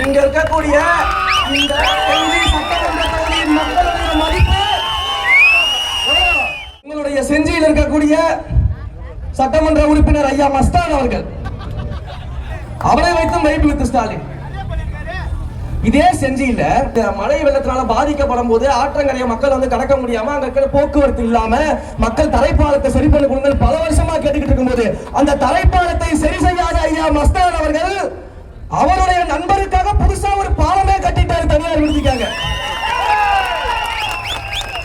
இங்க இருக்கக்கூடிய இந்த சட்டமன்ற தொகுதியின் மக்களுடைய மதிப்பு உங்களுடைய செஞ்சியில் இருக்கக்கூடிய சட்டமன்ற உறுப்பினர் ஐயா மஸ்தான் அவர்கள், அவரை வைத்து வைப்பு ஸ்டாலின் இதே செஞ்சியில மழை வெள்ளத்தினால பாதிக்கப்படும் போது ஆற்றங்கரைய மக்கள் வந்து கடக்க முடியாம அங்க போக்குவரத்து இல்லாம மக்கள் தரைப்பாலத்தை சரி பண்ண கொடுங்க பல வருஷமா கேட்டுக்கிட்டு இருக்கும்போது அந்த தரைப்பாலத்தை சரி செய்யாத ஐயா மஸ்தான் அவர்கள் அவருடைய நண்பருக்காக புதுசா ஒரு பாலமே கட்டிட்டாரு தனியார் விடுதிக்காக.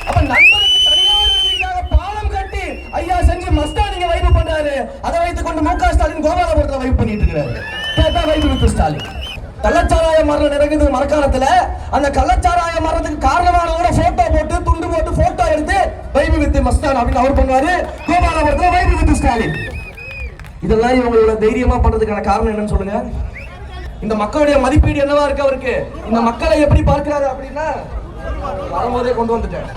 அப்ப நண்பருக்கு தனியார் விடுதிக்காக பாலம் கட்டி ஐயா செஞ்சு மஸ்தான் நீங்க வைப்பு பண்றாரு. அதை வைத்துக் கொண்டு மு.க. ஸ்டாலின் கோபாலபுரத்துல வைப்பு பண்ணிட்டு இருக்கிறாரு. கேட்டா வைப்பு ஸ்டாலின் கள்ளச்சாராய மரணம் நடக்குது மரக்காலத்துல அந்த கள்ளச்சாராய மரணத்துக்கு காரணமானவரோட போட்டோ போட்டு துண்டு போட்டு போட்டோ எடுத்து வைப்பு வித்து மஸ்தான் அப்படின்னு அவர் பண்ணுவாரு. கோபாலபுரத்துல வைப்பு வித்து ஸ்டாலின். இதெல்லாம் இவங்களோட தைரியமா பண்றதுக்கான காரணம் என்னன்னு சொல்லுங்க. இந்த மக்களுடைய மதிப்பீடு என்னவா இருக்கு அவருக்கு, இந்த மக்களை எப்படி பார்க்கிறாரு அப்படின்னா வரும்போதே கொண்டு வந்துட்டேன்.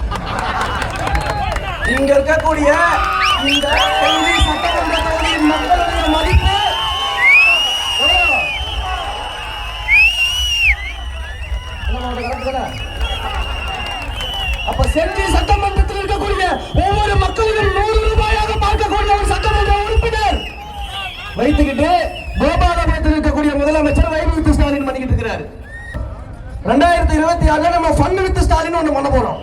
இங்க இருக்கக்கூடிய இந்த சட்டமன்ற தொகுதியின் மக்களுடைய மதிப்பு அப்ப செஞ்சி சட்டமன்றத்தில் இருக்கக்கூடிய ஒவ்வொரு மக்களையும் 100 ரூபாயாக பார்க்கக்கூடிய ஒரு சட்டமன்ற உறுப்பினர் வைத்துக்கிட்டு கோபாலபுரத்தில் இருக்கக்கூடிய முதலமைச்சர் வைப்பு வித்து ஸ்டாலின் பண்ணிக்கிட்டு இருக்கிறாரு. 2026 நம்ம ஃபண்ட் வித்து ஸ்டாலின் ஒண்ணு பண்ண போறோம்.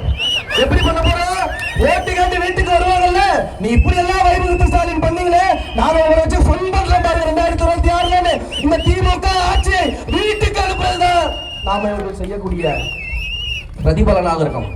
எப்படி பண்ண போறோம்? ஓட்டு கேட்டு வீட்டுக்கு வருவாங்கல்ல, நீ இப்படி எல்லாம் வைப்பு வித்து ஸ்டாலின் பண்ணீங்களே, நாம அவரை வச்சு ஃபண்ட் பண்ணலாம் பாருங்க. 2026 இந்த திமுக ஆட்சியை வீட்டுக்கு அனுப்புறதுதான் நாம இவர்கள் செய்யக்கூடிய பிரதிபலனாக இருக்கும்.